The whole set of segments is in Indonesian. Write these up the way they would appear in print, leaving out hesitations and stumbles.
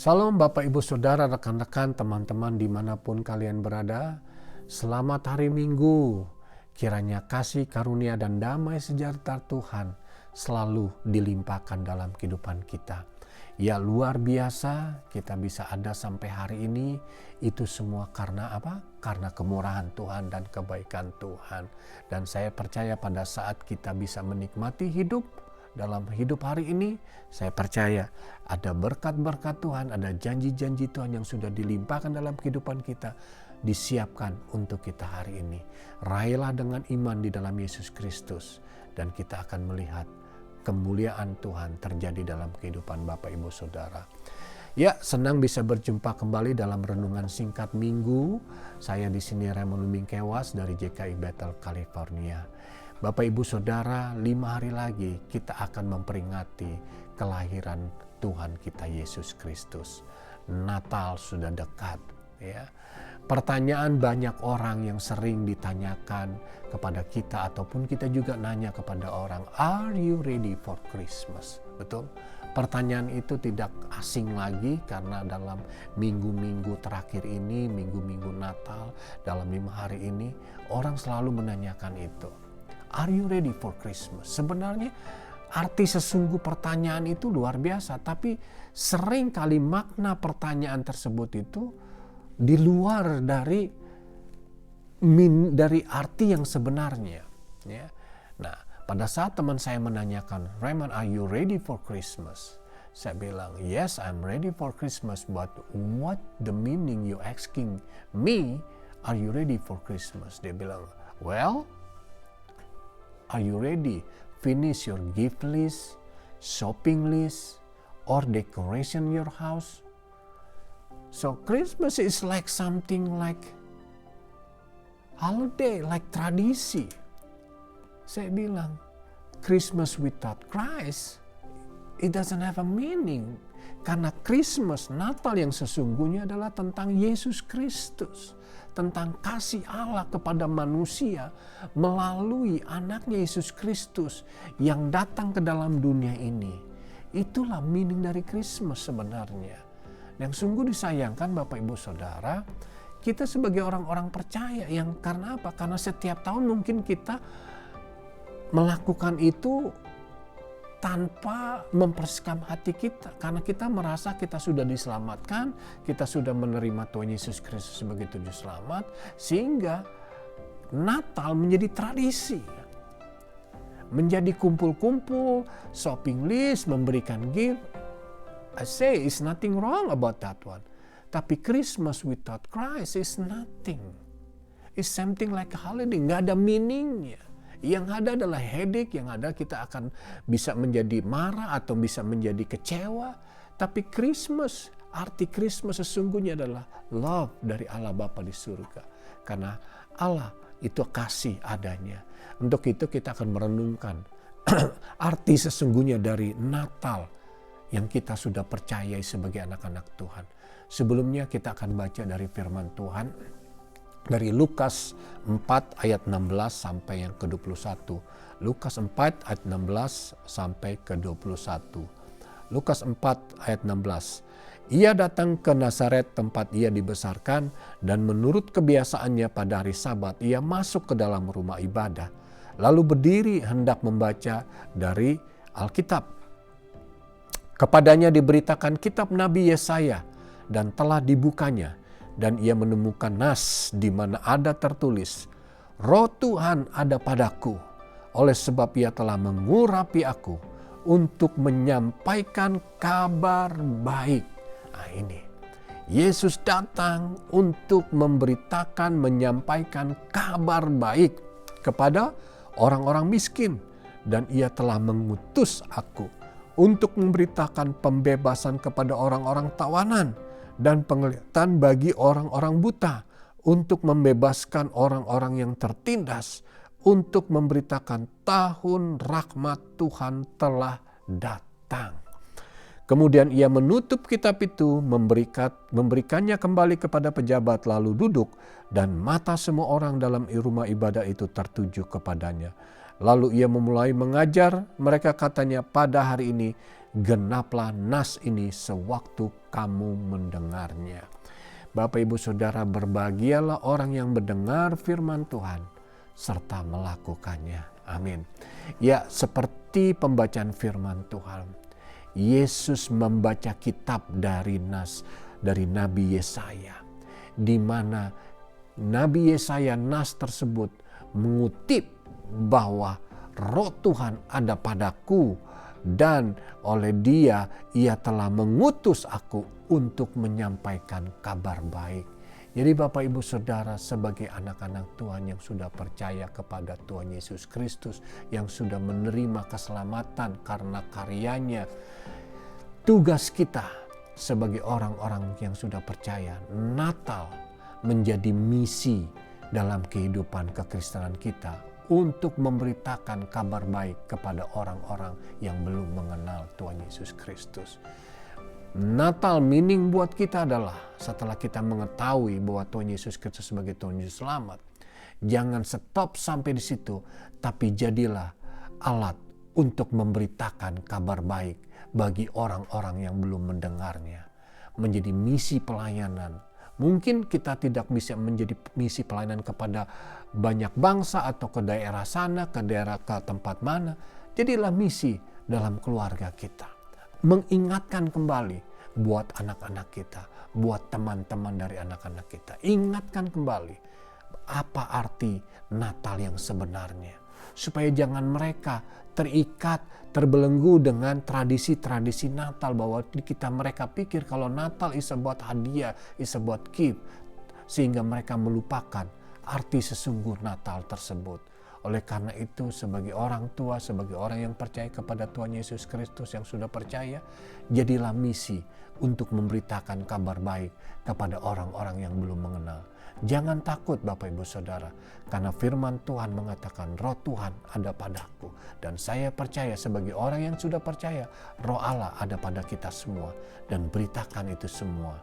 Salam Bapak Ibu Saudara, rekan-rekan, teman-teman dimanapun kalian berada. Selamat hari Minggu. Kiranya kasih, karunia, dan damai sejahtera Tuhan selalu dilimpahkan dalam kehidupan kita. Ya, luar biasa kita bisa ada sampai hari ini. Itu semua karena apa? Karena kemurahan Tuhan dan kebaikan Tuhan. Dan saya percaya pada saat kita bisa menikmati hidup, dalam hidup hari ini, saya percaya ada berkat-berkat Tuhan, ada janji-janji Tuhan yang sudah dilimpahkan dalam kehidupan kita, disiapkan untuk kita hari ini. Raihlah dengan iman di dalam Yesus Kristus, dan kita akan melihat kemuliaan Tuhan terjadi dalam kehidupan Bapak Ibu Saudara. Ya, senang bisa berjumpa kembali dalam renungan singkat minggu. Saya di sini Raymond Lumingkewas dari JKI Bethel, California. Bapak Ibu Saudara, 5 hari lagi kita akan memperingati kelahiran Tuhan kita Yesus Kristus. Natal sudah dekat, ya. Pertanyaan banyak orang yang sering ditanyakan kepada kita ataupun kita juga nanya kepada orang, "Are you ready for Christmas?" Betul? Pertanyaan itu tidak asing lagi karena dalam minggu-minggu terakhir ini, minggu-minggu Natal, dalam 5 hari ini, orang selalu menanyakan itu. Are you ready for Christmas? Sebenarnya arti sesungguh pertanyaan itu luar biasa, tapi sering kali makna pertanyaan tersebut itu di luar dari arti yang sebenarnya. Ya. Nah, pada saat teman saya menanyakan, "Raymond, are you ready for Christmas?" Saya bilang, "Yes, I'm ready for Christmas, but what the meaning you asking me, are you ready for Christmas?" Dia bilang, "Well, are you ready? Finish your gift list, shopping list, or decoration your house?" So Christmas is like something like holiday, like tradisi. Saya bilang, Christmas without Christ, it doesn't have a meaning. Karena Christmas, Natal yang sesungguhnya adalah tentang Yesus Kristus. Tentang kasih Allah kepada manusia melalui anaknya Yesus Kristus yang datang ke dalam dunia ini. Itulah meaning dari Christmas sebenarnya. Yang sungguh disayangkan Bapak Ibu Saudara, kita sebagai orang-orang percaya yang karena apa? Karena setiap tahun mungkin kita melakukan itu tanpa mempersiapkan hati kita. Karena kita merasa kita sudah diselamatkan, kita sudah menerima Tuhan Yesus Kristus sebagai Juru Selamat, sehingga Natal menjadi tradisi. Menjadi kumpul-kumpul, shopping list, memberikan gift. I say it's nothing wrong about that one. Tapi Christmas without Christ is nothing. It's something like a holiday, nggak ada meaningnya. Yang ada adalah headache, yang ada kita akan bisa menjadi marah atau bisa menjadi kecewa. Tapi Christmas, arti Christmas sesungguhnya adalah love dari Allah Bapa di surga. Karena Allah itu kasih adanya. Untuk itu kita akan merenungkan arti sesungguhnya dari Natal yang kita sudah percayai sebagai anak-anak Tuhan. Sebelumnya kita akan baca dari firman Tuhan. Dari Lukas 4 ayat 16 sampai yang ke-21. Lukas 4 ayat 16 sampai ke-21. Lukas 4 ayat 16. Ia datang ke Nazaret tempat ia dibesarkan, dan menurut kebiasaannya pada hari Sabat ia masuk ke dalam rumah ibadah. Lalu berdiri hendak membaca dari Alkitab. Kepadanya diberitakan kitab Nabi Yesaya, dan telah dibukanya. Dan ia menemukan nas di mana ada tertulis, "Roh Tuhan ada padaku, oleh sebab ia telah mengurapi aku untuk menyampaikan kabar baik." Nah ini, Yesus datang untuk memberitakan, menyampaikan kabar baik kepada orang-orang miskin. Dan ia telah mengutus aku untuk memberitakan pembebasan kepada orang-orang tawanan dan penglihatan bagi orang-orang buta, untuk membebaskan orang-orang yang tertindas, untuk memberitakan tahun rahmat Tuhan telah datang. Kemudian ia menutup kitab itu, memberikannya kembali kepada pejabat, lalu duduk, dan mata semua orang dalam rumah ibadah itu tertuju kepadanya. Lalu ia memulai mengajar mereka, katanya, "Pada hari ini genaplah nas ini sewaktu kamu mendengarnya. Bapak Ibu Saudara, berbahagialah orang yang mendengar firman Tuhan serta melakukannya. Amin. Ya, seperti pembacaan firman Tuhan, Yesus membaca kitab dari Nabi Yesaya, di mana Nabi Yesaya nas tersebut mengutip bahwa Roh Tuhan ada padaku dan oleh Dia Ia telah mengutus aku untuk menyampaikan kabar baik. Jadi Bapak Ibu Saudara, sebagai anak-anak Tuhan yang sudah percaya kepada Tuhan Yesus Kristus, yang sudah menerima keselamatan karena karyanya, tugas kita sebagai orang-orang yang sudah percaya, Natal menjadi misi dalam kehidupan kekristenan kita untuk memberitakan kabar baik kepada orang-orang yang belum mengenal Tuhan Yesus Kristus. Natal meaning buat kita adalah setelah kita mengetahui bahwa Tuhan Yesus Kristus sebagai Tuhan Yesus Selamat, jangan stop sampai di situ, tapi jadilah alat untuk memberitakan kabar baik bagi orang-orang yang belum mendengarnya. Menjadi misi pelayanan. Mungkin kita tidak bisa menjadi misi pelayanan kepada banyak bangsa atau ke daerah sana, ke tempat mana. Jadilah misi dalam keluarga kita. Mengingatkan kembali buat anak-anak kita, buat teman-teman dari anak-anak kita. Ingatkan kembali apa arti Natal yang sebenarnya. Supaya jangan mereka terikat, terbelenggu dengan tradisi-tradisi Natal, bahwa mereka pikir kalau Natal is about hadiah, is about gift, sehingga mereka melupakan arti sesungguh Natal tersebut. Oleh karena itu, sebagai orang tua, sebagai orang yang percaya kepada Tuhan Yesus Kristus yang sudah percaya, jadilah misi untuk memberitakan kabar baik kepada orang-orang yang belum mengenal. Jangan takut Bapak Ibu Saudara, karena firman Tuhan mengatakan Roh Tuhan ada padaku. Dan saya percaya sebagai orang yang sudah percaya, Roh Allah ada pada kita semua. Dan beritakan itu semua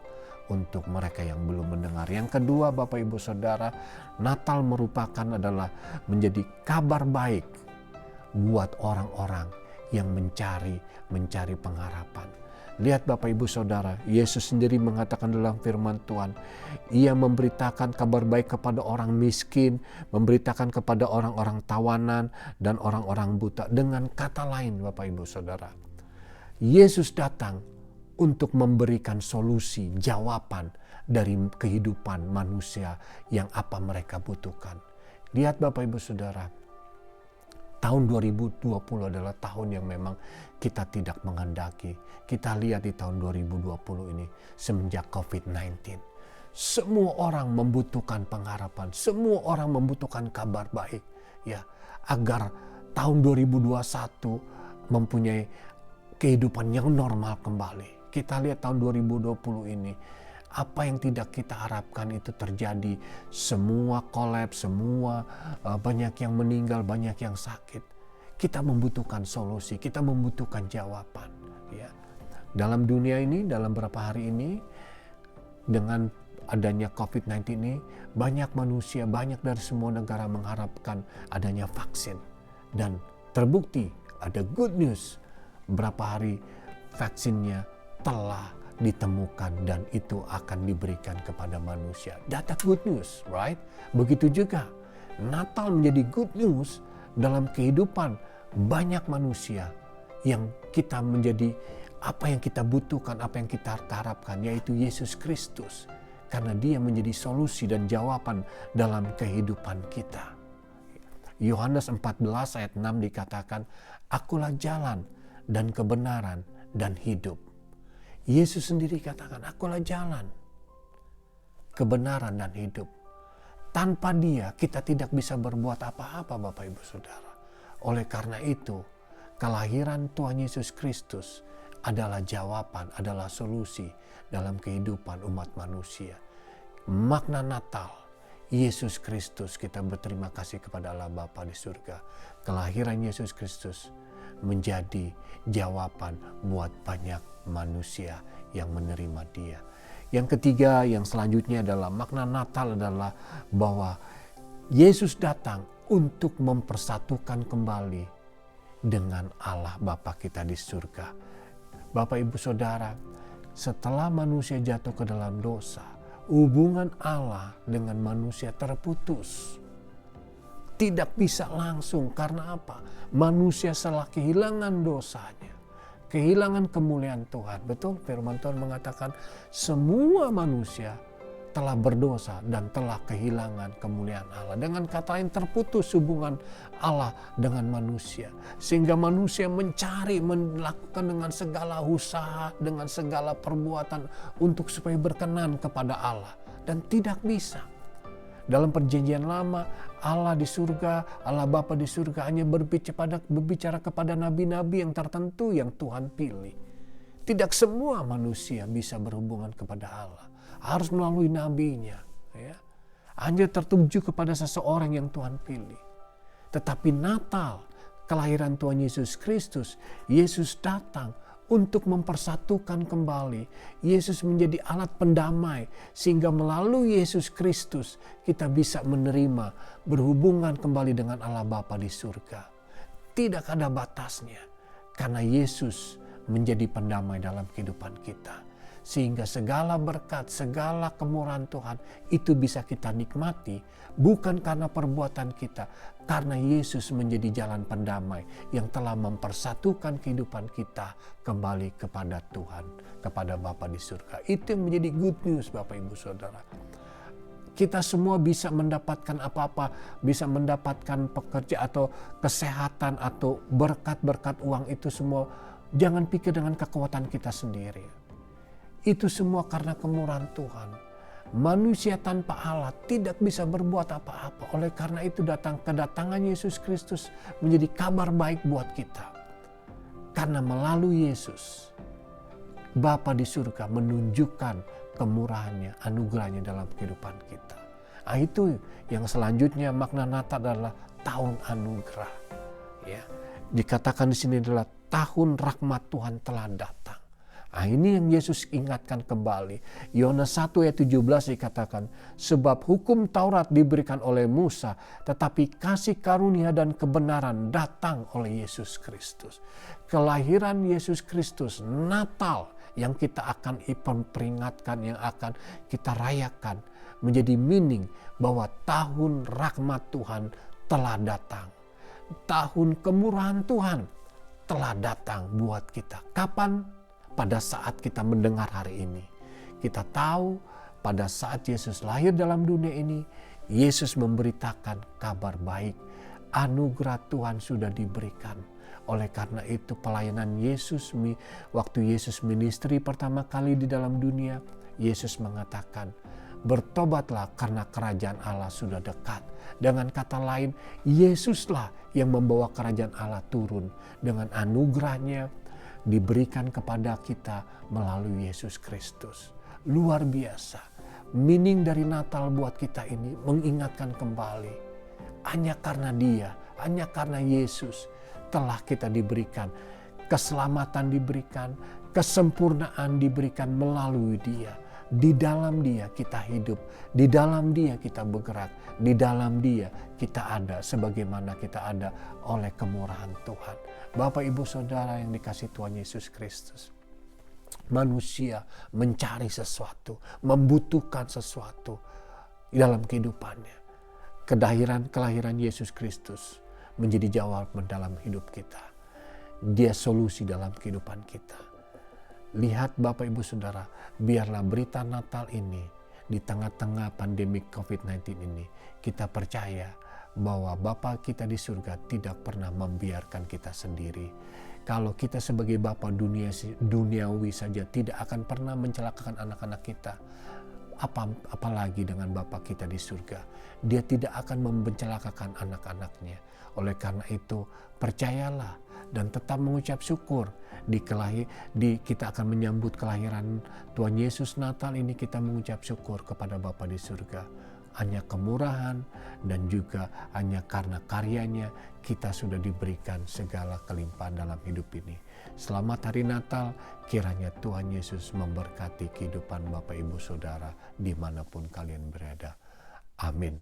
untuk mereka yang belum mendengar. Yang kedua Bapak Ibu Saudara, Natal merupakan adalah menjadi kabar baik buat orang-orang yang mencari pengharapan. Lihat Bapak Ibu Saudara, Yesus sendiri mengatakan dalam firman Tuhan, Ia memberitakan kabar baik kepada orang miskin, memberitakan kepada orang-orang tawanan dan orang-orang buta. Dengan kata lain Bapak Ibu Saudara, Yesus datang untuk memberikan solusi, jawaban dari kehidupan manusia yang apa mereka butuhkan. Lihat Bapak Ibu Saudara, tahun 2020 adalah tahun yang memang kita tidak menghendaki. Kita lihat di tahun 2020 ini semenjak COVID-19. Semua orang membutuhkan pengharapan, semua orang membutuhkan kabar baik, ya, agar tahun 2021 mempunyai kehidupan yang normal kembali. Kita lihat tahun 2020 ini, apa yang tidak kita harapkan itu terjadi. Semua kolaps, semua banyak yang meninggal, banyak yang sakit. Kita membutuhkan solusi, kita membutuhkan jawaban. Ya. Dalam dunia ini, dalam beberapa hari ini, dengan adanya COVID-19 ini, banyak manusia, banyak dari semua negara mengharapkan adanya vaksin. Dan terbukti ada good news, berapa hari vaksinnya telah ditemukan dan itu akan diberikan kepada manusia. Data good news, right? Begitu juga Natal menjadi good news dalam kehidupan banyak manusia yang kita menjadi apa yang kita butuhkan, apa yang kita harapkan, yaitu Yesus Kristus. Karena Dia menjadi solusi dan jawaban dalam kehidupan kita. Yohanes 14 ayat 6 dikatakan, Akulah jalan dan kebenaran dan hidup. Yesus sendiri katakan, Akulah jalan, kebenaran dan hidup. Tanpa Dia kita tidak bisa berbuat apa-apa Bapak Ibu Saudara. Oleh karena itu, kelahiran Tuhan Yesus Kristus adalah jawaban, adalah solusi dalam kehidupan umat manusia. Makna Natal, Yesus Kristus, kita berterima kasih kepada Allah Bapa di surga. Kelahiran Yesus Kristus menjadi jawaban buat banyak manusia yang menerima Dia. Yang ketiga, yang selanjutnya adalah makna Natal adalah bahwa Yesus datang untuk mempersatukan kembali dengan Allah Bapa kita di surga. Bapak Ibu Saudara, setelah manusia jatuh ke dalam dosa, hubungan Allah dengan manusia terputus. Tidak bisa langsung, karena apa? Manusia telah kehilangan dosanya, kehilangan kemuliaan Tuhan. Betul, firman Tuhan mengatakan semua manusia telah berdosa dan telah kehilangan kemuliaan Allah. Dengan kata lain, terputus hubungan Allah dengan manusia. Sehingga manusia mencari, melakukan dengan segala usaha, dengan segala perbuatan untuk supaya berkenan kepada Allah. Dan tidak bisa. Dalam perjanjian lama, Allah di surga, Allah Bapa di surga hanya berbicara kepada nabi-nabi yang tertentu yang Tuhan pilih. Tidak semua manusia bisa berhubungan kepada Allah. Harus melalui nabinya. Ya. Hanya tertuju kepada seseorang yang Tuhan pilih. Tetapi Natal, kelahiran Tuhan Yesus Kristus, Yesus datang untuk mempersatukan kembali. Yesus menjadi alat pendamai, sehingga melalui Yesus Kristus kita bisa menerima, berhubungan kembali dengan Allah Bapa di surga. Tidak ada batasnya, karena Yesus menjadi pendamai dalam kehidupan kita. Sehingga segala berkat, segala kemurahan Tuhan itu bisa kita nikmati bukan karena perbuatan kita, karena Yesus menjadi jalan pendamai yang telah mempersatukan kehidupan kita kembali kepada Tuhan, kepada Bapa di surga. Itu yang menjadi good news, Bapak Ibu Saudara. Kita semua bisa mendapatkan apa-apa, bisa mendapatkan pekerja atau kesehatan atau berkat-berkat uang itu semua. Jangan pikir dengan kekuatan kita sendiri. Itu semua karena kemurahan Tuhan. Manusia tanpa Allah tidak bisa berbuat apa-apa. Oleh karena itu kedatangan Yesus Kristus menjadi kabar baik buat kita. Karena melalui Yesus, Bapa di surga menunjukkan kemurahannya, anugerahnya dalam kehidupan kita. Nah, itu yang selanjutnya makna Natal adalah tahun anugerah. Ya, dikatakan di sini adalah tahun rahmat Tuhan telah datang. Nah, ini yang Yesus ingatkan kembali. Yohanes 1 ayat 17 dikatakan, sebab hukum Taurat diberikan oleh Musa, tetapi kasih karunia dan kebenaran datang oleh Yesus Kristus. Kelahiran Yesus Kristus, Natal yang kita akan peringatkan, yang akan kita rayakan, menjadi meaning bahwa tahun rahmat Tuhan telah datang. Tahun kemurahan Tuhan telah datang buat kita. Kapan? Pada saat kita mendengar hari ini. Kita tahu pada saat Yesus lahir dalam dunia ini, Yesus memberitakan kabar baik. Anugerah Tuhan sudah diberikan. Oleh karena itu pelayanan Yesus, waktu Yesus ministry pertama kali di dalam dunia, Yesus mengatakan, bertobatlah karena kerajaan Allah sudah dekat. Dengan kata lain, Yesuslah yang membawa kerajaan Allah turun dengan anugerahnya, diberikan kepada kita melalui Yesus Kristus. Luar biasa. Meaning dari Natal buat kita ini mengingatkan kembali. Hanya karena Dia, hanya karena Yesus telah kita diberikan. Keselamatan diberikan, kesempurnaan diberikan melalui Dia. Di dalam Dia kita hidup, di dalam Dia kita bergerak, di dalam Dia kita ada sebagaimana kita ada oleh kemurahan Tuhan. Bapak Ibu Saudara yang dikasihi Tuhan Yesus Kristus. Manusia mencari sesuatu, membutuhkan sesuatu dalam kehidupannya. Kelahiran Yesus Kristus menjadi jawaban dalam hidup kita. Dia solusi dalam kehidupan kita. Lihat Bapak Ibu Saudara, biarlah berita Natal ini di tengah-tengah pandemi COVID-19 ini, kita percaya bahwa Bapa kita di surga tidak pernah membiarkan kita sendiri. Kalau kita sebagai Bapa duniawi saja tidak akan pernah mencelakakan anak-anak kita, apalagi dengan Bapa kita di surga. Dia tidak akan mencelakakan anak-anaknya. Oleh karena itu, percayalah dan tetap mengucap syukur. Kita akan menyambut kelahiran Tuhan Yesus Natal ini, kita mengucap syukur kepada Bapa di surga. Hanya kemurahan dan juga hanya karena karyanya kita sudah diberikan segala kelimpahan dalam hidup ini. Selamat hari Natal, kiranya Tuhan Yesus memberkati kehidupan Bapak Ibu Saudara dimanapun kalian berada. Amin.